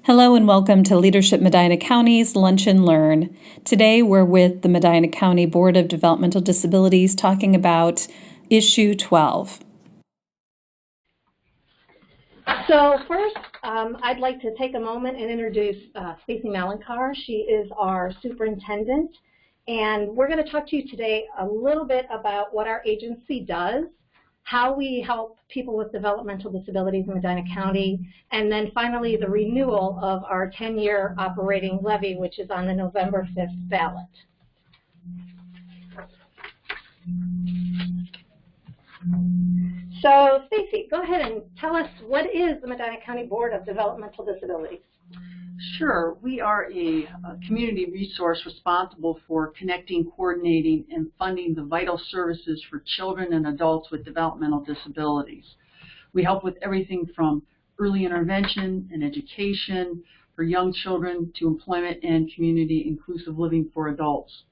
Hello and welcome to Leadership Medina County's Lunch and Learn. Today we're with the Medina County Board of Developmental Disabilities talking about Issue 12. So first, I'd like to take a moment and introduce Stacey Malankar. She is our superintendent, and we're going to talk to you today a little bit about what our agency does, how we help people with developmental disabilities in Medina County, and then finally the renewal of our 10-year operating levy, which is on the November 5th ballot. So, Stacey, go ahead and tell us, what is the Medina County Board of Developmental Disabilities? Sure. We are a community resource responsible for connecting, coordinating, and funding the vital services for children and adults with developmental disabilities. We help with everything from early intervention and education for young children to employment and community inclusive living for adults.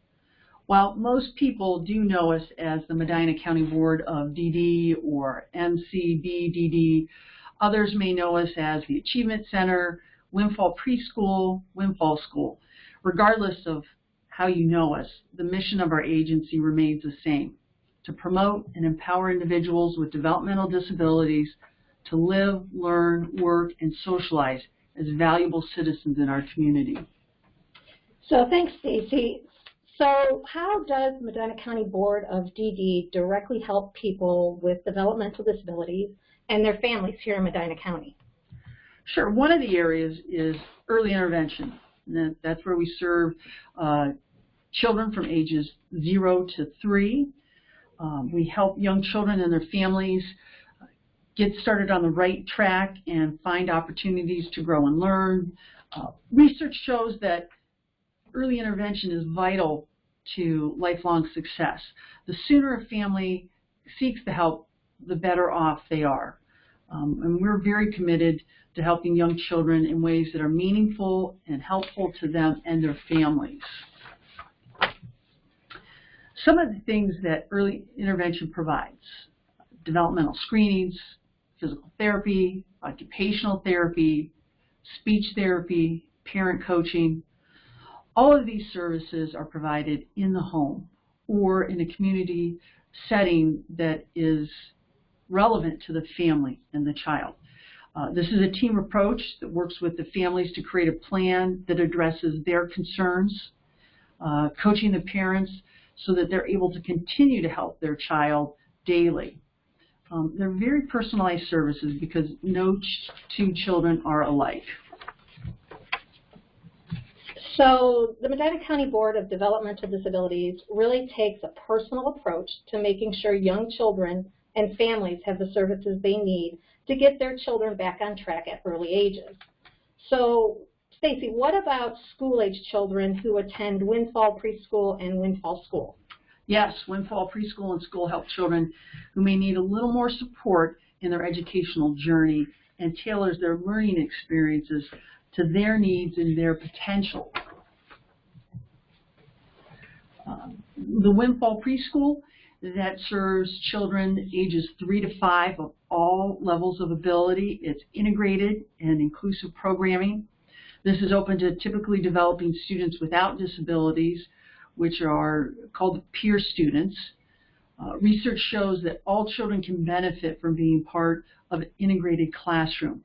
While most people do know us as the Medina County Board of DD or MCBDD, others may know us as the Achievement Center, Windfall Preschool, Windfall School. Regardless of how you know us, the mission of our agency remains the same: to promote and empower individuals with developmental disabilities to live, learn, work, and socialize as valuable citizens in our community. So thanks, Stacey. So how does Medina County Board of DD directly help people with developmental disabilities and their families here in Medina County? Sure. One of the areas is early intervention. And that's where we serve children from ages 0 to 3. We help young children and their families get started on the right track and find opportunities to grow and learn. Research shows that early intervention is vital to lifelong success. The sooner a family seeks the help, the better off they are. And we're very committed to helping young children in ways that are meaningful and helpful to them and their families. Some of the things that early intervention provides: developmental screenings, physical therapy, occupational therapy, speech therapy, parent coaching. All of these services are provided in the home or in a community setting that is relevant to the family and the child. This is a team approach that works with the families to create a plan that addresses their concerns, coaching the parents so that they're able to continue to help their child daily. They're very personalized services because no two children are alike. So the Medina County Board of Developmental Disabilities really takes a personal approach to making sure young children and families have the services they need to get their children back on track at early ages. So, Stacey, what about school-age children who attend Windfall Preschool and Windfall School? Yes, Windfall Preschool and School help children who may need a little more support in their educational journey and tailors their learning experiences to their needs and their potential. The Windfall Preschool, that serves children ages 3 to 5 of all levels of ability. It's integrated and inclusive programming. This is open to typically developing students without disabilities, which are called peer students. Research shows that all children can benefit from being part of an integrated classroom.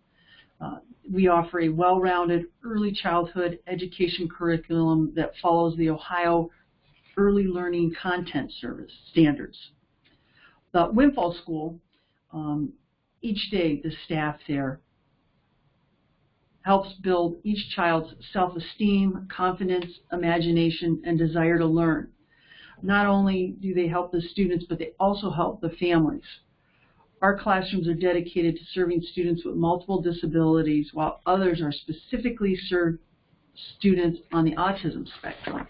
We offer a well-rounded early childhood education curriculum that follows the Ohio Early Learning Content Service standards. The Windfall School, each day the staff there helps build each child's self-esteem, confidence, imagination, and desire to learn. Not only do they help the students, but they also help the families. Our classrooms are dedicated to serving students with multiple disabilities, while others are specifically served students on the autism spectrum.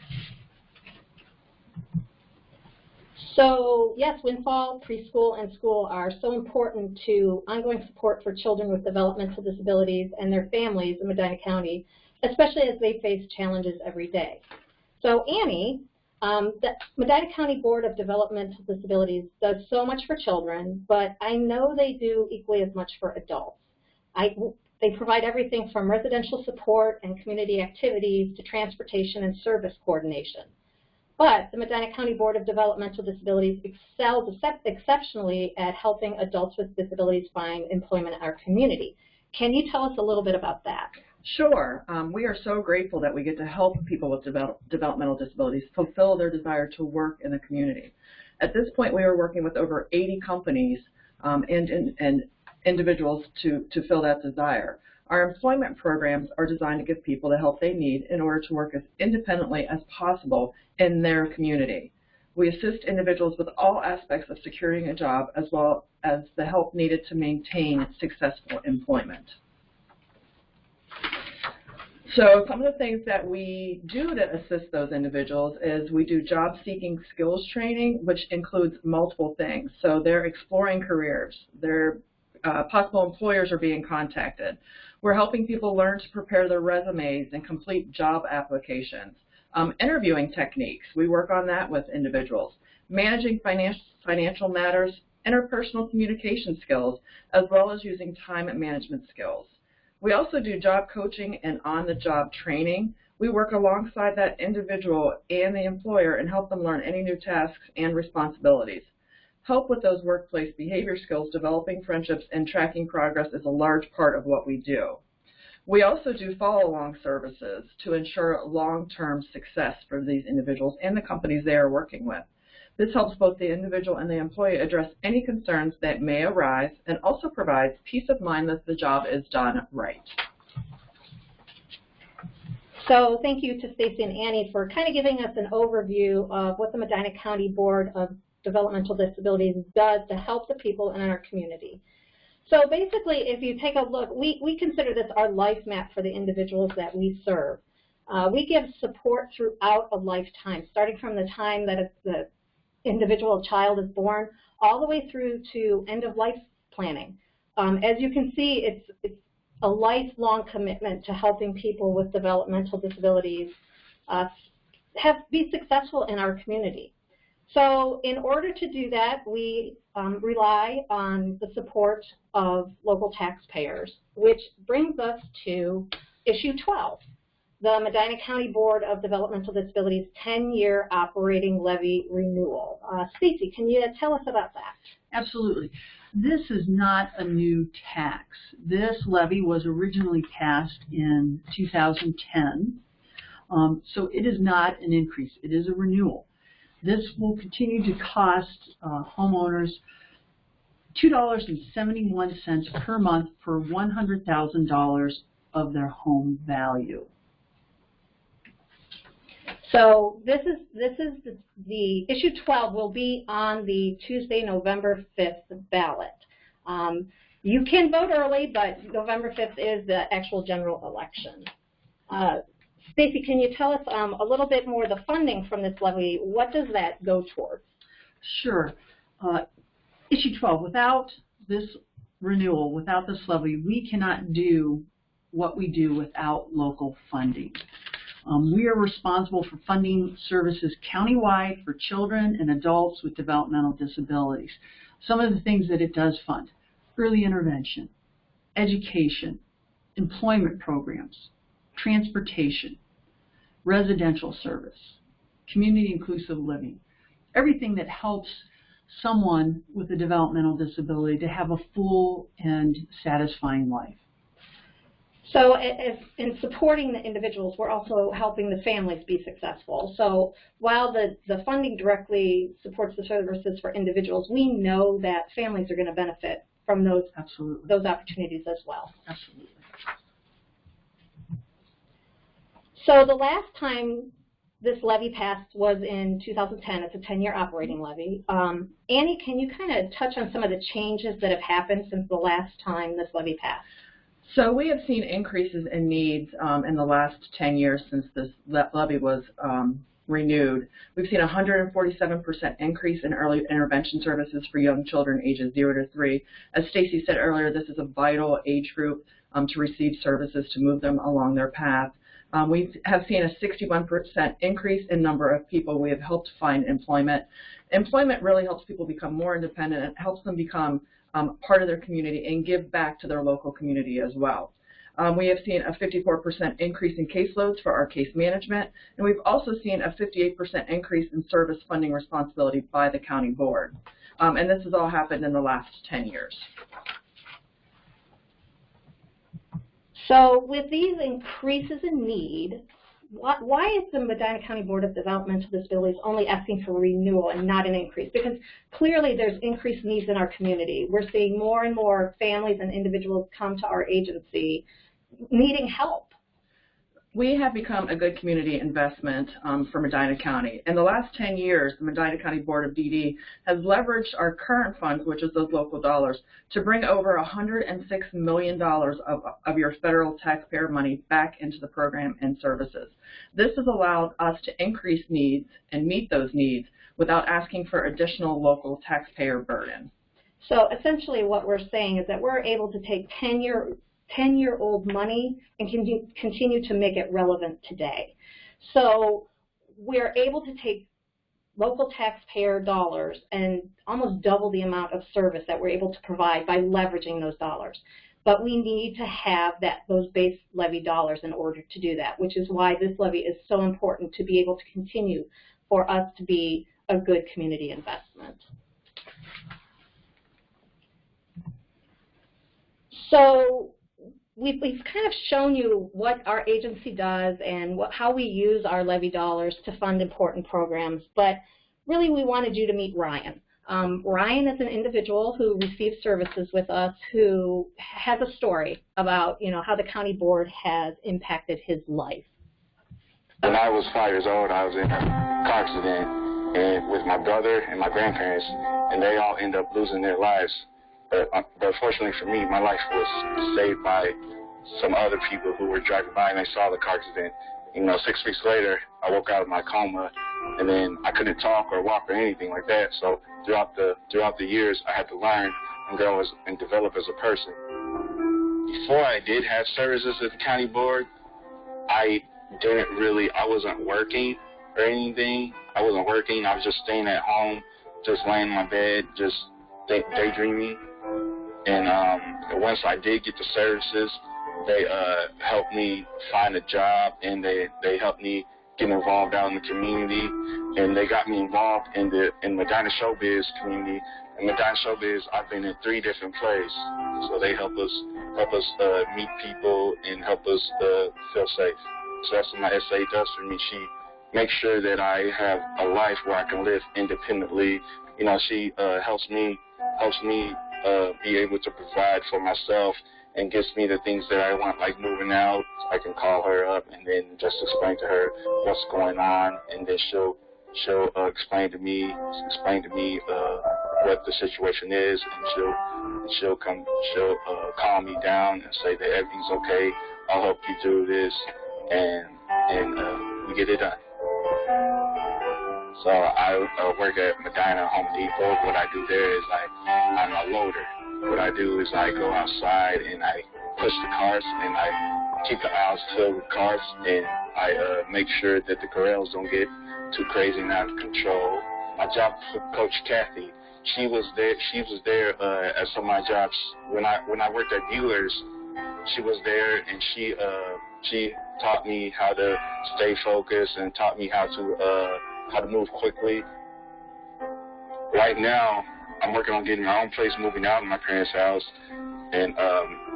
So yes, Windfall Preschool and School are so important to ongoing support for children with developmental disabilities and their families in Medina County, especially as they face challenges every day. So Annie, the Medina County Board of Developmental Disabilities does so much for children, but I know they do equally as much for adults. They provide everything from residential support and community activities to transportation and service coordination. But the Medina County Board of Developmental Disabilities excels exceptionally at helping adults with disabilities find employment in our community. Can you tell us a little bit about that? Sure. We are so grateful that we get to help people with developmental disabilities fulfill their desire to work in the community. At this point, we are working with over 80 companies and individuals to fill that desire. Our employment programs are designed to give people the help they need in order to work as independently as possible in their community. We assist individuals with all aspects of securing a job as well as the help needed to maintain successful employment. So some of the things that we do to assist those individuals is we do job-seeking skills training, which includes multiple things. So they're exploring careers. Their possible employers are being contacted. We're helping people learn to prepare their resumes and complete job applications. Interviewing techniques, we work on that with individuals. Managing financial matters, interpersonal communication skills, as well as using time management skills. We also do job coaching and on-the-job training. We work alongside that individual and the employer and help them learn any new tasks and responsibilities. Help with those workplace behavior skills, developing friendships, and tracking progress is a large part of what we do. We also do follow-along services to ensure long-term success for these individuals and the companies they are working with. This helps both the individual and the employee address any concerns that may arise and also provides peace of mind that the job is done right. So thank you to Stacy and Annie for kind of giving us an overview of what the Medina County Board of Developmental Disabilities does to help the people in our community. So basically, if you take a look, we consider this our life map for the individuals that we serve. We give support throughout a lifetime, starting from the time that the individual child is born all the way through to end-of-life planning. As you can see, it's a lifelong commitment to helping people with developmental disabilities be successful in our community. So in order to do that, we rely on the support of local taxpayers, which brings us to issue 12, the Medina County Board of Developmental Disabilities 10-year operating levy renewal. Stacy, can you tell us about that? Absolutely. This is not a new tax. This levy was originally passed in 2010, so it is not an increase. It is a renewal. This will continue to cost homeowners $2.71 per month for $100,000 of their home value. So this is the issue 12 will be on the Tuesday, November 5th ballot. You can vote early, but November 5th is the actual general election. Stacy, can you tell us a little bit more the funding from this levy? What does that go towards? Sure. Issue 12, without this renewal, without this levy, we cannot do what we do without local funding. We are responsible for funding services countywide for children and adults with developmental disabilities. Some of the things that it does fund: early intervention, education, employment programs, transportation, residential service, community inclusive living, everything that helps someone with a developmental disability to have a full and satisfying life. So in supporting the individuals, we're also helping the families be successful. So while the funding directly supports the services for individuals, we know that families are going to benefit from those opportunities as well. Absolutely. So the last time this levy passed was in 2010. It's a 10-year operating levy. Annie, can you kind of touch on some of the changes that have happened since the last time this levy passed? So we have seen increases in needs in the last 10 years since this levy was renewed. We've seen a 147% increase in early intervention services for young children ages 0 to 3. As Stacy said earlier, this is a vital age group to receive services to move them along their path. We have seen a 61% increase in number of people we have helped find employment. Employment really helps people become more independent. It helps them become part of their community and give back to their local community as well. We have seen a 54% increase in caseloads for our case management, and we've also seen a 58% increase in service funding responsibility by the county board. And this has all happened in the last 10 years. So with these increases in need, why is the Medina County Board of Developmental Disabilities only asking for renewal and not an increase? Because clearly there's increased needs in our community. We're seeing more and more families and individuals come to our agency needing help. We have become a good community investment for Medina County. In the last 10 years, the Medina County Board of DD has leveraged our current funds, which is those local dollars, to bring over $106 million of your federal taxpayer money back into the program and services. This has allowed us to increase needs and meet those needs without asking for additional local taxpayer burden. So essentially what we're saying is that we're able to take 10-year-old money and continue to make it relevant today. So we're able to take local taxpayer dollars and almost double the amount of service that we're able to provide by leveraging those dollars. But we need to have those base levy dollars in order to do that, which is why this levy is so important to be able to continue for us to be a good community investment. So we've kind of shown you what our agency does and how we use our levy dollars to fund important programs, but really we wanted you to meet Ryan. Ryan is an individual who receives services with us who has a story about how the county board has impacted his life. When I was 5 years old, I was in a car accident and with my brother and my grandparents, and they all ended up losing their lives. But fortunately for me, my life was saved by some other people who were driving by and they saw the car accident. 6 weeks later, I woke out of my coma, and then I couldn't talk or walk or anything like that. So throughout the years, I had to learn and grow and develop as a person. Before I did have services at the county board, I wasn't working or anything. I wasn't working. I was just staying at home, just laying in my bed, just daydreaming. And once I did get the services, they helped me find a job, and they helped me get involved out in the community, and they got me involved in Medina Showbiz community. In Medina Showbiz, I've been in 3 different plays, so they help us meet people and help us feel safe. So that's what my SA does for me. She makes sure that I have a life where I can live independently. She helps me be able to provide for myself and gives me the things that I want, like moving out. I can call her up and then just explain to her what's going on, and then she'll explain to me what the situation is, and she'll calm me down and say that everything's okay. I'll help you do this, and we get it done. So I work at Medina Home Depot. What I do there is I'm a loader. What I do is I go outside and I push the cars and I keep the aisles filled with cars, and I make sure that the corrals don't get too crazy and out of control. My job for Coach Kathy, she was there at some of my jobs. When I worked at dealers, she was there, and she taught me how to stay focused and taught me how to move quickly. Right now, I'm working on getting my own place, moving out of my parents' house, and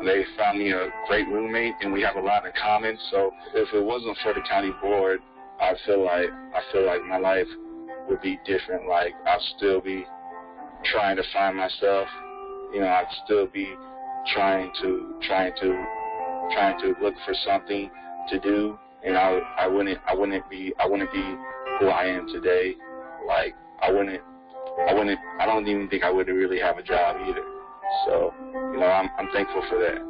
they found me a great roommate, and we have a lot in common. So if it wasn't for the county board, I feel like my life would be different. Like I'd still be trying to find myself. I'd still be trying to look for something to do, and I wouldn't be who I am today. Like I don't even think I would really have a job either. So, I'm thankful for that.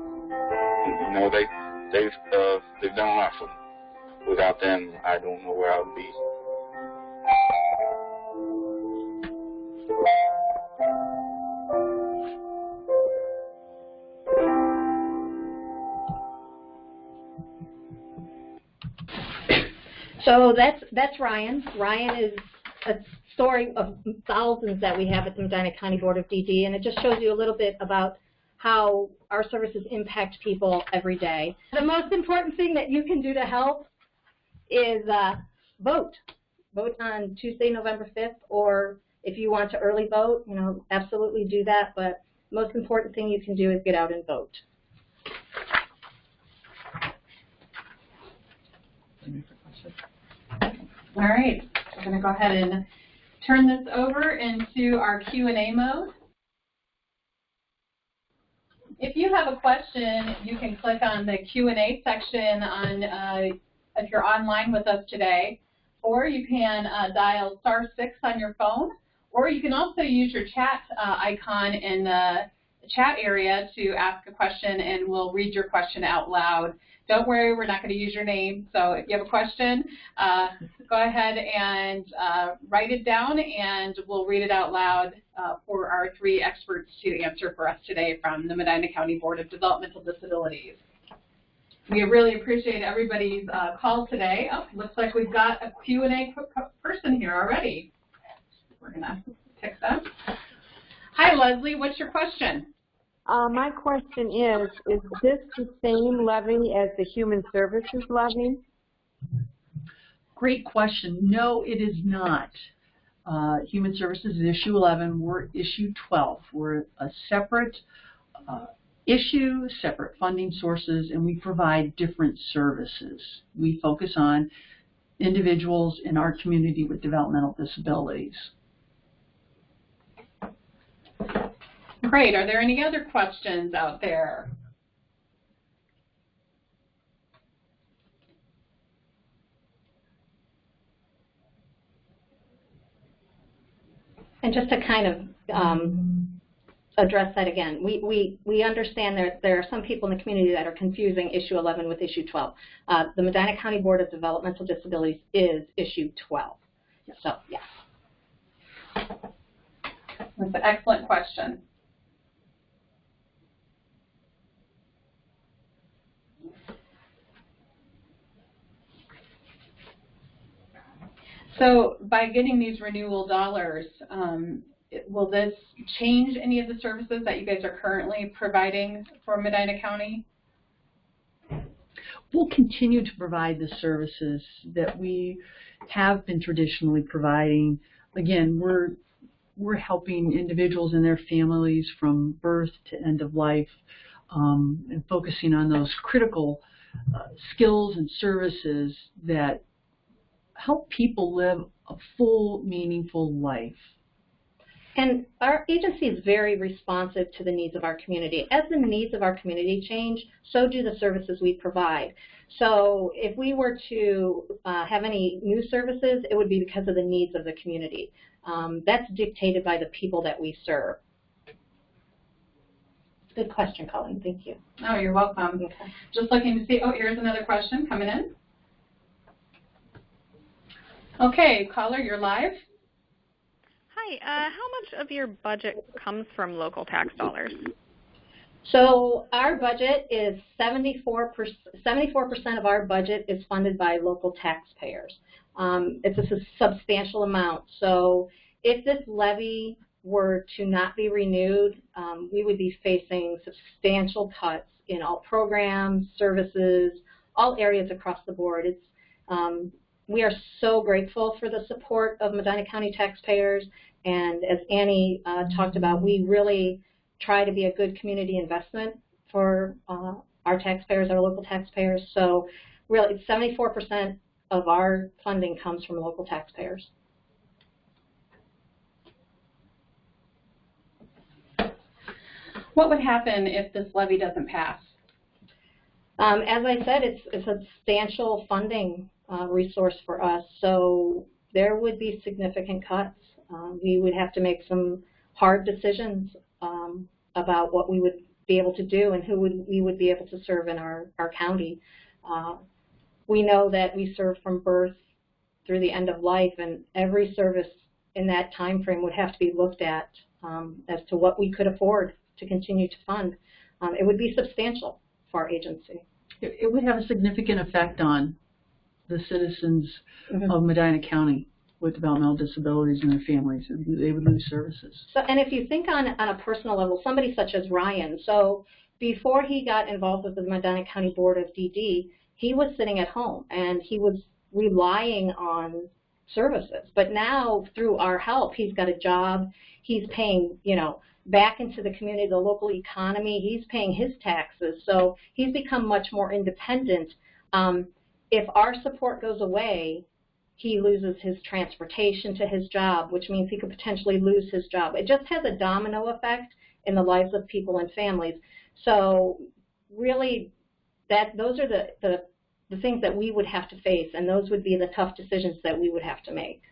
They've done a lot for me. Without them, I don't know where I would be. So that's Ryan. Ryan is a story of thousands that we have at the Medina County Board of DD, and it just shows you a little bit about how our services impact people every day. The most important thing that you can do to help is vote. Vote on Tuesday, November 5th, or if you want to early vote, absolutely do that. But most important thing you can do is get out and vote. All right, we're going to go ahead and turn this over into our Q&A mode. If you have a question, you can click on the Q&A section on if you're online with us today, or you can dial *6 on your phone, or you can also use your chat icon in the chat area to ask a question, and we'll read your question out loud. Don't worry, we're not going to use your name, so if you have a question, go ahead and write it down, and we'll read it out loud for our 3 experts to answer for us today from the Medina County Board of Developmental Disabilities. We really appreciate everybody's call today. Oh, looks like we've got a Q&A person here already. We're going to pick them. Hi, Leslie. What's your question? My question is this the same levy as the Human Services levy? Great question. No, it is not. Human Services is issue 11. We're issue 12. We're a separate issue, separate funding sources, and we provide different services. We focus on individuals in our community with developmental disabilities. Great. Are there any other questions out there? And just to kind of address that again, we understand there are some people in the community that are confusing issue 11 with issue 12. The Medina County Board of Developmental Disabilities is issue 12. So, yes. That's an excellent question. So by getting these renewal dollars, will this change any of the services that you guys are currently providing for Medina County? We'll continue to provide the services that we have been traditionally providing. Again, we're helping individuals and their families from birth to end of life, and focusing on those critical skills and services that help people live a full, meaningful life. And our agency is very responsive to the needs of our community. As the needs of our community change, so do the services we provide. So if we were to have any new services, it would be because of the needs of the community. That's dictated by the people that we serve. Good question, Colleen. Thank you. Oh, you're welcome. Okay. Just looking to see. Oh, here's another question coming in. Okay, caller, you're live. Hi, how much of your budget comes from local tax dollars? So our budget is 74% of our budget is funded by local taxpayers. It's a substantial amount. So if this levy were to not be renewed, we would be facing substantial cuts in all programs, services, all areas across the board. We are so grateful for the support of Medina County taxpayers, and as Annie talked about, we really try to be a good community investment for our taxpayers, our local taxpayers. So really 74% of our funding comes from local taxpayers. What would happen if this levy doesn't pass? As I said, it's a substantial funding resource for us, so there would be significant cuts. We would have to make some hard decisions about what we would be able to do and who we would be able to serve in our county. We know that we serve from birth through the end of life, and every service in that time frame would have to be looked at as to what we could afford to continue to fund. It would be substantial for our agency. It would have a significant effect on the citizens of Medina County. with developmental disabilities and their families. They would lose services. So, and if you think on a personal level, somebody such as Ryan, so before he got involved with the Medina County Board of DD, he was sitting at home and he was relying on services. But now, through our help, he's got a job, he's paying, back into the community, the local economy, he's paying his taxes, so he's become much more independent. If our support goes away, he loses his transportation to his job, which means he could potentially lose his job. It just has a domino effect in the lives of people and families. So really, those are the things that we would have to face, and those would be the tough decisions that we would have to make.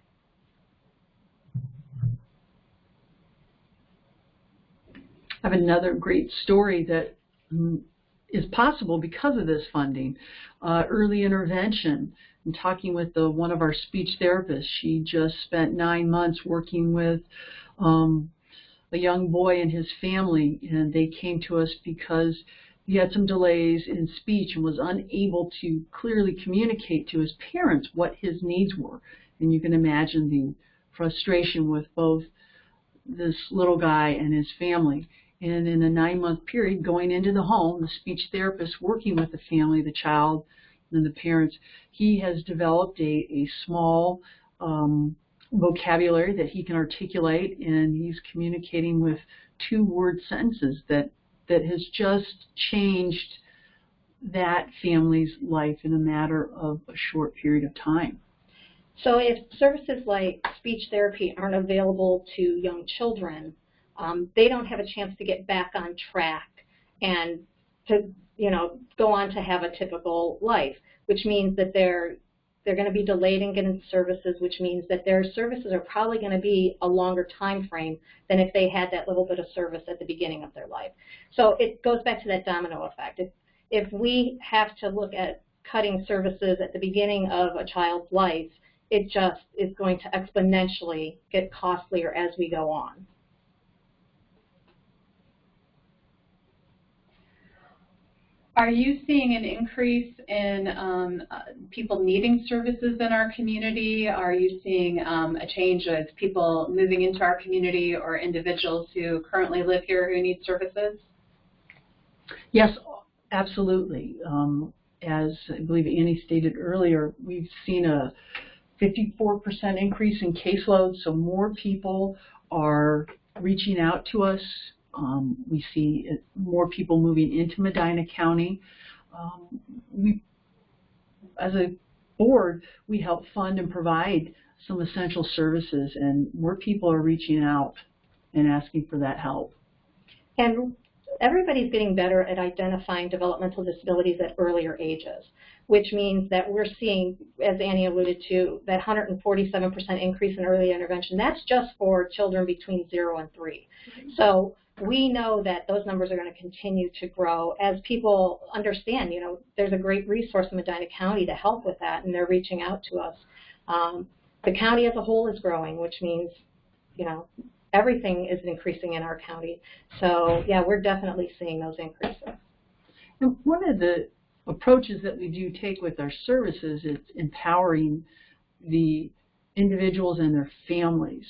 I have another great story that is possible because of this funding. Early intervention. I'm talking with one of our speech therapists. She just spent 9 months working with a young boy and his family, and they came to us because he had some delays in speech and was unable to clearly communicate to his parents what his needs were. And you can imagine the frustration with both this little guy and his family. And in a 9-month period, going into the home, the speech therapist working with the family, the child, and the parents, he has developed a small vocabulary that he can articulate, and he's communicating with 2-word sentences that has just changed that family's life in a matter of a short period of time. So if services like speech therapy aren't available to young children, they don't have a chance to get back on track and to go on to have a typical life, which means that they're going to be delayed in getting services, which means that their services are probably going to be a longer time frame than if they had that little bit of service at the beginning of their life. So it goes back to that domino effect. If we have to look at cutting services at the beginning of a child's life, it just is going to exponentially get costlier as we go on. Are you seeing an increase in people needing services in our community? Are you seeing a change as people moving into our community or individuals who currently live here who need services? Yes, absolutely. As I believe Annie stated earlier, we've seen a 54% increase in caseloads, so more people are reaching out to us. We see more people moving into Medina County. As a board, we help fund and provide some essential services, and more people are reaching out and asking for that help. And everybody's getting better at identifying developmental disabilities at earlier ages, which means that we're seeing, as Annie alluded to, that 147% increase in early intervention. That's just for children between 0 and 3. So we know that those numbers are going to continue to grow as people understand, there's a great resource in Medina County to help with that, and they're reaching out to us. The county as a whole is growing, which means, everything is increasing in our county. So, yeah, we're definitely seeing those increases. And one of the approaches that we do take with our services is empowering the individuals and their families.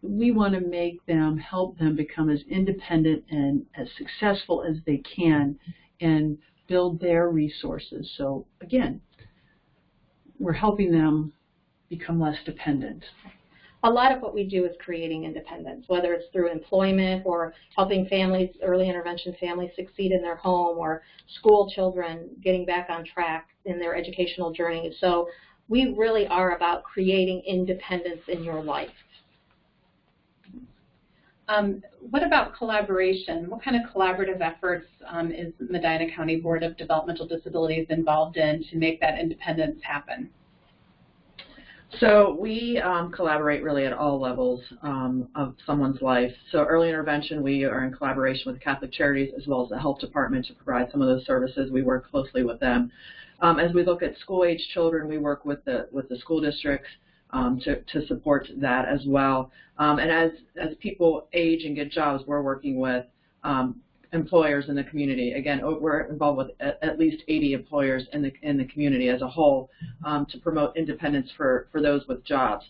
We want to help them become as independent and as successful as they can and build their resources. So again, we're helping them become less dependent. A lot of what we do is creating independence, whether it's through employment or helping families, early intervention families succeed in their home, or school children getting back on track in their educational journey. So we really are about creating independence in your life. What about collaboration? What kind of collaborative efforts is Medina County Board of Developmental Disabilities involved in to make that independence happen? So we collaborate really at all levels of someone's life. So early intervention, we are in collaboration with Catholic Charities as well as the health department to provide some of those services. We work closely with them. As we look at school-age children, we work with the school districts to support that as well. And as people age and get jobs, we're working with employers in the community. Again, we're involved with at least 80 employers in the community as a whole to promote independence for those with jobs.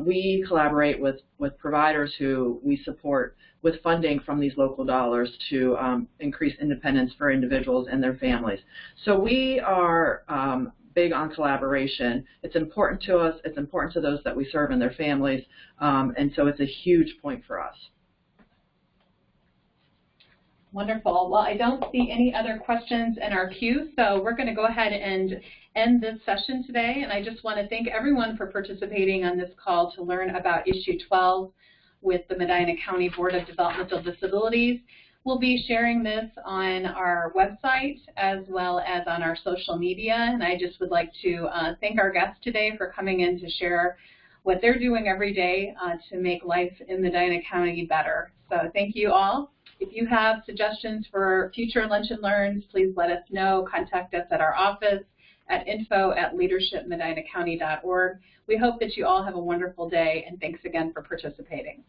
We collaborate with providers who we support with funding from these local dollars to increase independence for individuals and their families. So we are big on collaboration. It's important to us. It's important to those that we serve and their families, and so it's a huge point for us. Wonderful. Well, I don't see any other questions in our queue, so we're going to go ahead and end this session today. And I just want to thank everyone for participating on this call to learn about Issue 12 with the Medina County Board of Developmental Disabilities. We'll be sharing this on our website as well as on our social media. And I just would like to thank our guests today for coming in to share what they're doing every day to make life in Medina County better. So thank you all. If you have suggestions for future Lunch and Learns, please let us know. Contact us at our office at info@leadershipmedinacounty.org. We hope that you all have a wonderful day, and thanks again for participating.